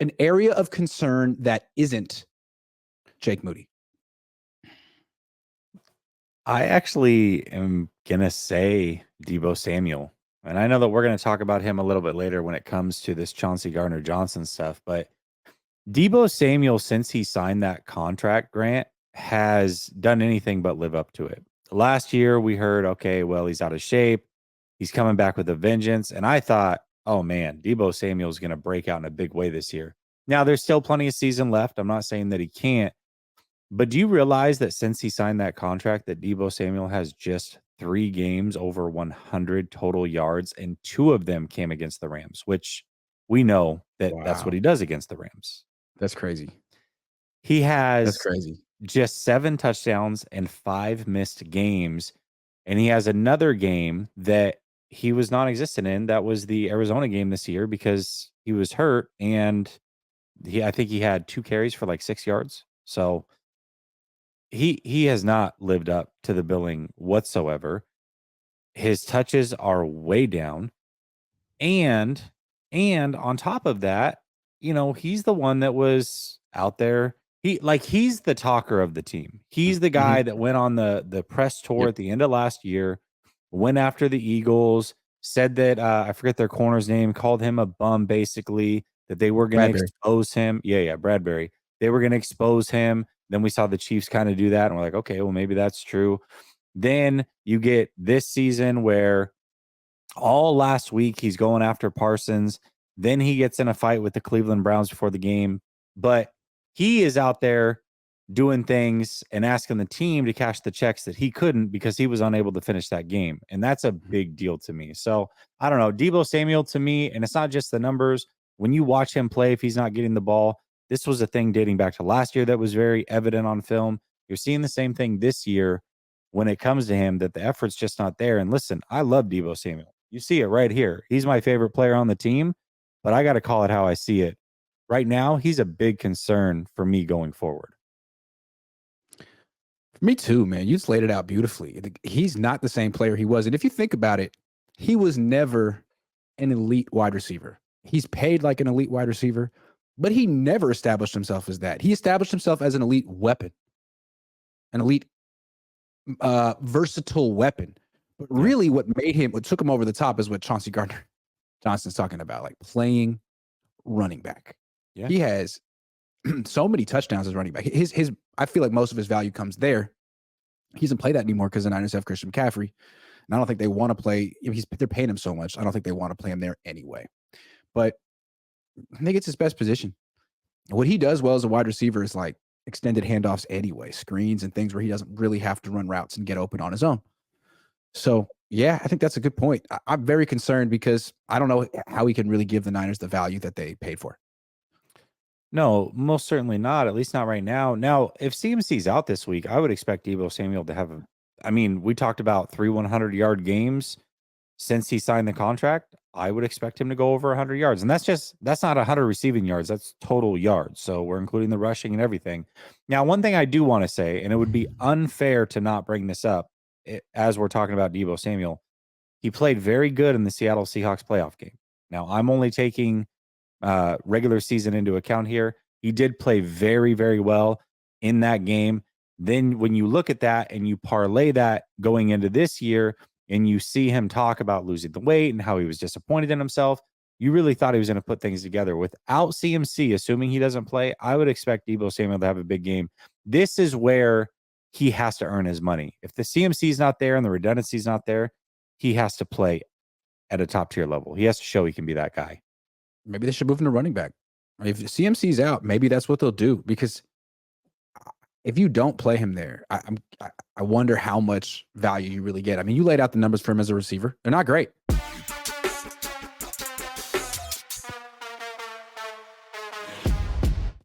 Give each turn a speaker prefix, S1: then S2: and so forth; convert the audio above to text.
S1: an area of concern that isn't Jake Moody?
S2: I actually am going to say Deebo Samuel. And I know that we're going to talk about him a little bit later when it comes to this Chauncey Gardner-Johnson stuff. But Deebo Samuel, since he signed that contract, Grant, has done anything but live up to it. Last year, we heard, okay, well, he's out of shape. He's coming back with a vengeance. And I thought, oh, man, Deebo Samuel is going to break out in a big way this year. Now, there's still plenty of season left. I'm not saying that he can't. But do you realize that since he signed that contract, that Deebo Samuel has just 3 games over 100 total yards, and 2 of them came against the Rams, which we know that that's what he does against the Rams.
S1: That's crazy.
S2: He
S1: That's
S2: has
S1: crazy.
S2: just 7 touchdowns and 5 missed games, and he has another game that he was non-existent in. That was the Arizona game this year because he was hurt, and I think he had 2 carries for like 6 yards. So he has not lived up to the billing whatsoever. His touches are way down. And on top of that, he's the one that was out there. He's the talker of the team. He's the guy that went on the press tour at the end of last year, went after the Eagles, said that I forget their corner's name, called him a bum, basically, that they were going to expose him. Yeah, Bradbury. They were going to expose him. Then we saw the Chiefs kind of do that, and we're like, okay, well, maybe that's true. Then you get this season where all last week he's going after Parsons. Then he gets in a fight with the Cleveland Browns before the game. But he is out there doing things and asking the team to cash the checks that he couldn't because he was unable to finish that game. And that's a big deal to me. So I don't know. Deebo Samuel to me, and it's not just the numbers. When you watch him play, if he's not getting the ball, this was a thing dating back to last year that was very evident on film. You're seeing the same thing this year when it comes to him, that the effort's just not there. And listen, I love Deebo Samuel. You see it right here. He's my favorite player on the team, but I got to call it how I see it. Right now, he's a big concern for me going forward.
S1: Me too, man. You just laid it out beautifully. He's not the same player he was. And if you think about it, he was never an elite wide receiver. He's paid like an elite wide receiver, but he never established himself as that. He established himself as an elite weapon, an elite versatile weapon. But really what took him over the top is what Chauncey Gardner-Johnson's talking about, like playing running back. Yeah. He has so many touchdowns as running back. I feel like most of his value comes there. He doesn't play that anymore because the Niners have Christian McCaffrey. And I don't think they want to play. They're paying him so much. I don't think they want to play him there anyway. But I think it's his best position. What he does well as a wide receiver is like extended handoffs anyway, screens and things where he doesn't really have to run routes and get open on his own. So, yeah, I think that's a good point. I'm very concerned because I don't know how he can really give the Niners the value that they paid for.
S2: No, most certainly not, at least not right now. Now, if CMC's out this week, I would expect Deebo Samuel to have we talked about 3 100-yard games since he signed the contract. I would expect him to go over 100 yards. And that's not 100 receiving yards. That's total yards. So we're including the rushing and everything. Now, one thing I do want to say, and it would be unfair to not bring this up as we're talking about Deebo Samuel, he played very good in the Seattle Seahawks playoff game. Now, I'm only taking regular season into account here. He did play very, very well in that game. Then when you look at that and you parlay that going into this year and you see him talk about losing the weight and how he was disappointed in himself, you really thought he was going to put things together. Without CMC, assuming he doesn't play, I would expect Deebo Samuel to have a big game. This is where he has to earn his money. If the CMC is not there and the redundancy is not there, he has to play at a top tier level. He has to show he can be that guy.
S1: Maybe they should move him to running back. If CMC's out, maybe that's what they'll do, because if you don't play him there, I wonder how much value you really get. I mean, you laid out the numbers for him as a receiver. They're not great.